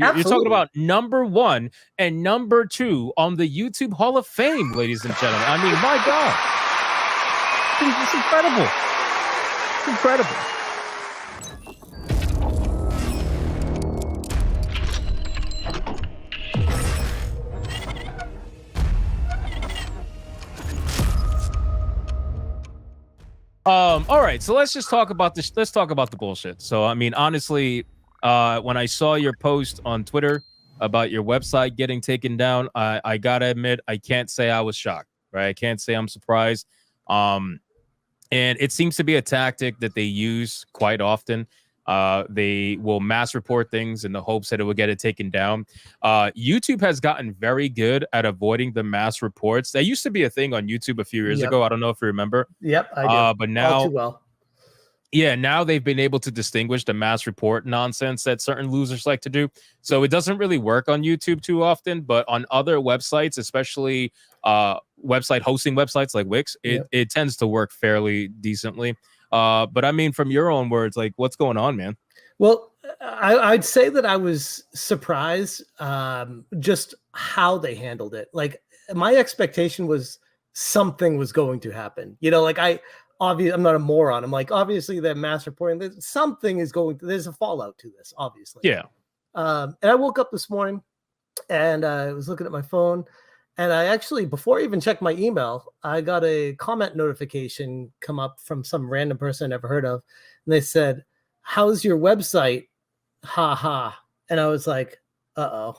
You're talking about number 1 and number 2 on the YouTube Hall of Fame, ladies and gentlemen. I mean, my God. It's incredible. It's incredible. All right, so let's just talk about this. Let's talk about the bullshit. So, I mean, honestly, when I saw your post on Twitter about your website getting taken down, I gotta admit, I can't say I was shocked, right? I can't say I'm surprised. And it seems to be a tactic that they use quite often. They will mass report things in the hopes that it will get it taken down. YouTube has gotten very good at avoiding the mass reports. That used to be a thing on YouTube a few years ago. I don't know if you remember. Yep, I do. But now, all too well. Yeah, now they've been able to distinguish the mass report nonsense that certain losers like to do. So it doesn't really work on YouTube too often, but on other websites, especially website hosting websites like Wix, it tends to work fairly decently. But I mean, from your own words, like, what's going on, man? Well, I'd say that I was surprised just how they handled it. Like, my expectation was something was going to happen. You know, like I'm not a moron. I'm like, obviously they're mass reporting. Something is going to, there's a fallout to this, obviously. Yeah. And I woke up this morning and I was looking at my phone. And I actually, before I even checked my email, I got a comment notification come up from some random person I never heard of. And they said, "How's your website? Ha ha." And I was like, uh-oh.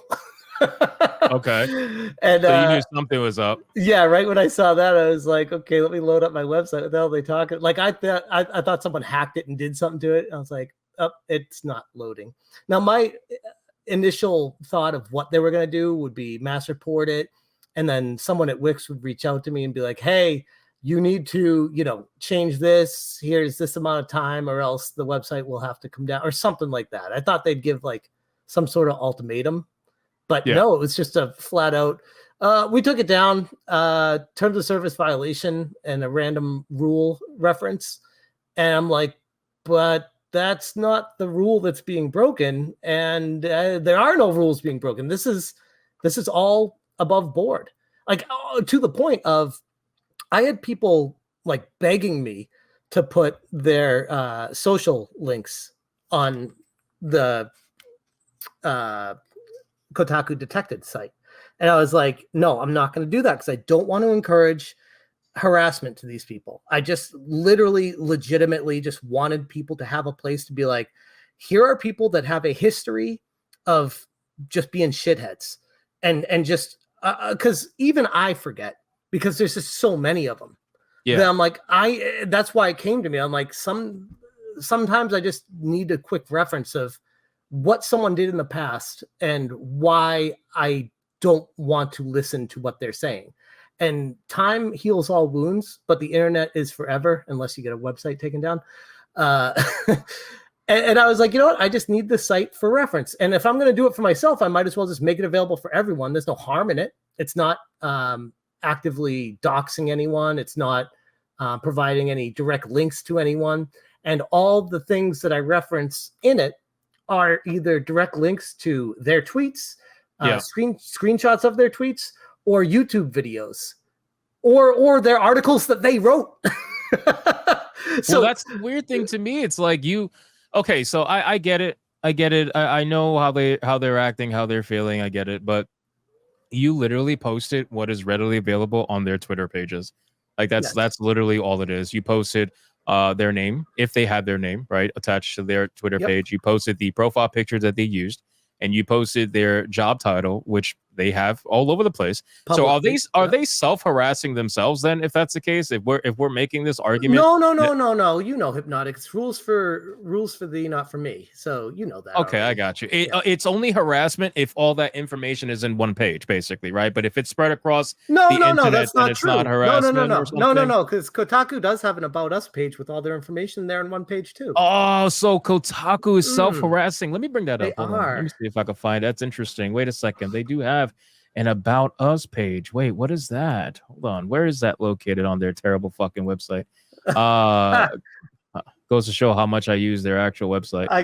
Okay. And so you knew something was up. Yeah, right when I saw that, I was like, okay, let me load up my website. What the hell are they talking? Like, I thought someone hacked it and did something to it. I was like, oh, it's not loading. Now, my initial thought of what they were going to do would be mass report it. And then someone at Wix would reach out to me and be like, hey, you need to, change this. Here's this amount of time or else the website will have to come down or something like that. I thought they'd give like some sort of ultimatum, but no, it was just a flat out, we took it down, terms of service violation and a random rule reference. And I'm like, but that's not the rule that's being broken. And there are no rules being broken. This is all above board, like to the point of I had people like begging me to put their social links on the Kotaku Detected site. And I was like, no, I'm not going to do that because I don't want to encourage harassment to these people. I just legitimately just wanted people to have a place to be like, here are people that have a history of just being shitheads and just because even I forget because there's just so many of them. Yeah, that I'm like, that's why it came to me. I'm like, sometimes I just need a quick reference of what someone did in the past and why I don't want to listen to what they're saying. And time heals all wounds, but the internet is forever unless you get a website taken down. And I was like, you know what? I just need this site for reference. And if I'm going to do it for myself, I might as well just make it available for everyone. There's no harm in it. It's not actively doxing anyone. It's not providing any direct links to anyone. And all the things that I reference in it are either direct links to their tweets, screenshots of their tweets, or YouTube videos, or their articles that they wrote. So that's the weird thing to me. It's like okay, so I get it. I know how they're acting, how they're feeling. I get it, but you literally posted what is readily available on their Twitter pages. Like that's literally all it is. You posted their name, if they had their name, right, attached to their Twitter page. You posted the profile picture that they used, and you posted their job title, which they have all over the place. Publicly, so are they self-harassing themselves then, if that's the case? If we're making this argument? No. You know, Hypnotic. It's rules for thee, not for me. So you know that. Okay, already. I got you. It's only harassment if all that information is in one page, basically, right? But if it's spread across the internet, that's not it's true. not harassment. No, because Kotaku does have an About Us page with all their information there in one page too. Oh, so Kotaku is self-harassing. Let me bring that up. They are. Let me see if I can find. That's interesting. Wait a second. They do have an About Us page. Wait, what is that? Hold on. Where is that located on their terrible fucking website? Goes to show how much I use their actual website. I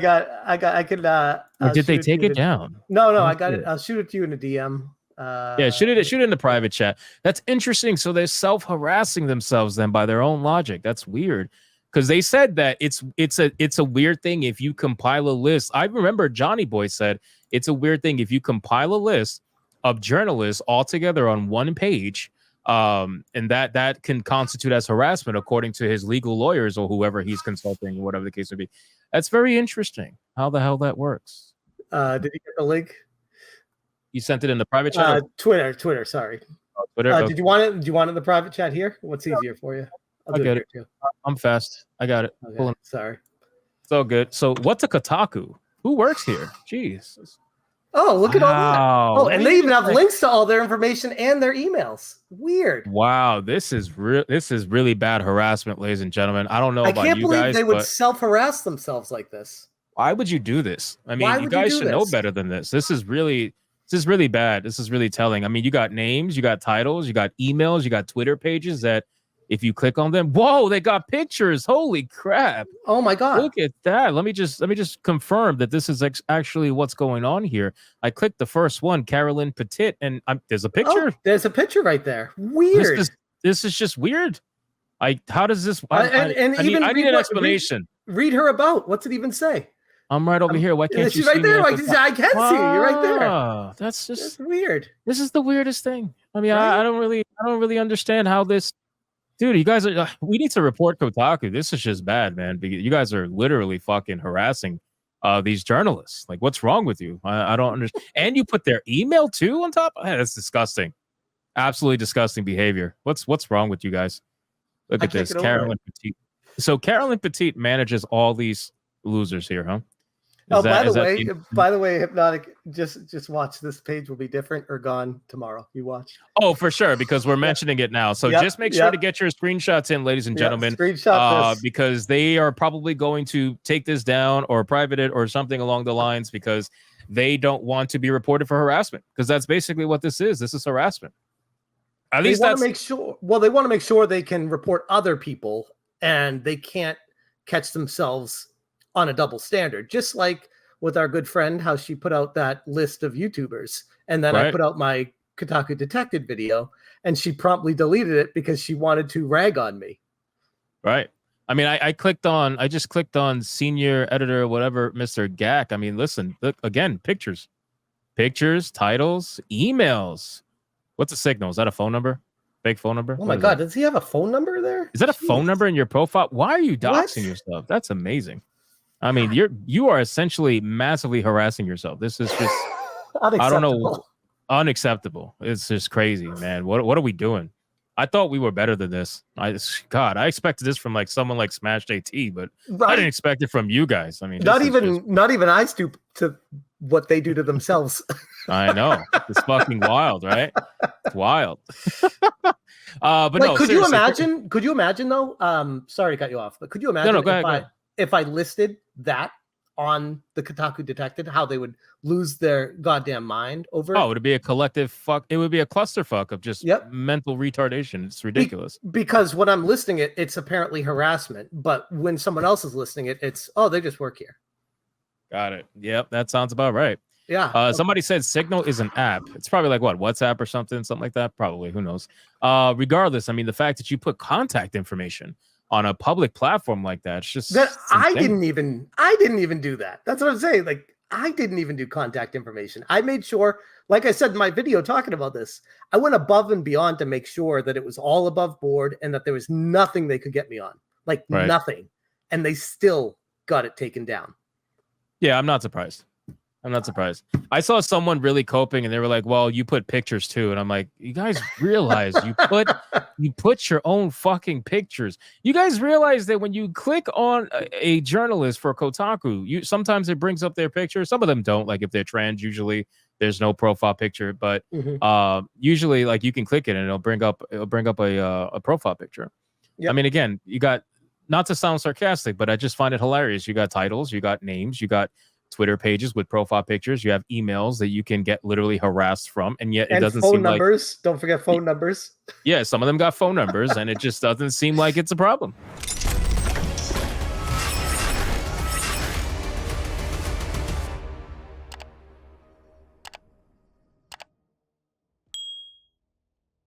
could. Or did they take it down? No, I got it. I'll shoot it to you in a DM. Yeah, shoot it in the private chat. That's interesting. So they're self-harassing themselves then by their own logic. That's weird. Because they said that it's a weird thing if you compile a list. I remember Johnny Boy said it's a weird thing if you compile a list of journalists all together on one page, and that can constitute as harassment according to his legal lawyers or whoever he's consulting, whatever the case would be. That's very interesting. How the hell that works? Did you get the link? You sent it in the private chat? Twitter. Sorry. Oh, Twitter. Okay. Did you want it? Do you want it in the private chat here? What's easier for you? I'll get it. Too. I'm fast. I got it. Okay. Sorry. It's all good. So what's a Kotaku? Who works here? Jeez. Oh, look at all that. Oh, and they even have links to all their information and their emails. Weird. Wow, this is really bad harassment, ladies and gentlemen. I don't know about you guys. I can't believe they would self-harass themselves like this. Why would you do this? I mean, you guys should know better than this. This is really bad. This is really telling. I mean, you got names, you got titles, you got emails, you got Twitter pages that if you click on them, whoa, they got pictures. Holy crap. Oh my God. Look at that. Let me just confirm that this is actually what's going on here. I clicked the first one, Carolyn Petit, and there's a picture. Oh, there's a picture right there. Weird. This is just weird. How does this? I need an explanation. Read her about. What's it even say? I'm right over here. Why can't you see right there? me? I can see you. You're right there. That's weird. This is the weirdest thing. I mean, right? I don't really understand how this. Dude, you guys are. We need to report Kotaku. This is just bad, man. You guys are literally fucking harassing these journalists. Like, what's wrong with you? I don't understand. And you put their email too on top. That's disgusting. Absolutely disgusting behavior. What's wrong with you guys? Look at this, Carolyn Petit. So Carolyn Petit manages all these losers here, huh? By the way, Hypnotic, just watch. This page will be different or gone tomorrow. You watch. Oh, for sure, because we're mentioning it now. So just make sure to get your screenshots in, ladies and gentlemen. Screenshot this. Because they are probably going to take this down or private it or something along the lines because they don't want to be reported for harassment. Because that's basically what this is. This is harassment. At least they want to make sure. Well, they want to make sure they can report other people and they can't catch themselves on a double standard, just like with our good friend, how she put out that list of YouTubers. And then I put out my Kotaku Detected video and she promptly deleted it because she wanted to rag on me. Right. I mean, I just clicked on senior editor, whatever, Mr. Gack. I mean, listen, look again, pictures, titles, emails. What's a signal? Is that a phone number? Fake phone number? Oh my God. Does he have a phone number there? Is that a phone number in your profile? Why are you doxing yourself? That's amazing. I mean, you are essentially massively harassing yourself. This is just I don't know, unacceptable. It's just crazy, man. What are we doing? I thought we were better than this. I expected this from like someone like SMASHJT, but I didn't expect it from you guys. I mean, not even I stoop to what they do to themselves. I know. It's fucking wild, right? It's wild. But like, no, could you imagine though? Sorry to cut you off, but could you imagine if I listed that on the Kotaku Detected, how they would lose their goddamn mind over it? Oh, it would be a collective fuck. It would be a clusterfuck of just mental retardation. It's ridiculous. Because when I'm listing it, it's apparently harassment. But when someone else is listing it, it's, oh, they just work here. Got it. Yep, that sounds about right. Yeah. Somebody said Signal is an app. It's probably like what, WhatsApp or something like that. Probably. Who knows? Regardless, I mean, the fact that you put contact information on a public platform like that, it's just that I didn't even do that. That's what I'm saying. Like, I didn't even do contact information. I made sure, like I said in my video talking about this, I went above and beyond to make sure that it was all above board and that there was nothing they could get me on, like nothing. And they still got it taken down. Yeah, I'm not surprised. I saw someone really coping and they were like, well, you put pictures too. And I'm like, you guys realize you put your own fucking pictures. You guys realize that when you click on a journalist for Kotaku, sometimes it brings up their picture. Some of them don't. Like if they're trans, usually there's no profile picture, but usually like you can click it and it'll bring up a profile picture. Yep. I mean, again, you got, not to sound sarcastic, but I just find it hilarious. You got titles, you got names, you got Twitter pages with profile pictures, you have emails that you can get literally harassed from, and yet it doesn't seem like phone numbers. Don't forget phone numbers. Yeah, some of them got phone numbers, and it just doesn't seem like it's a problem.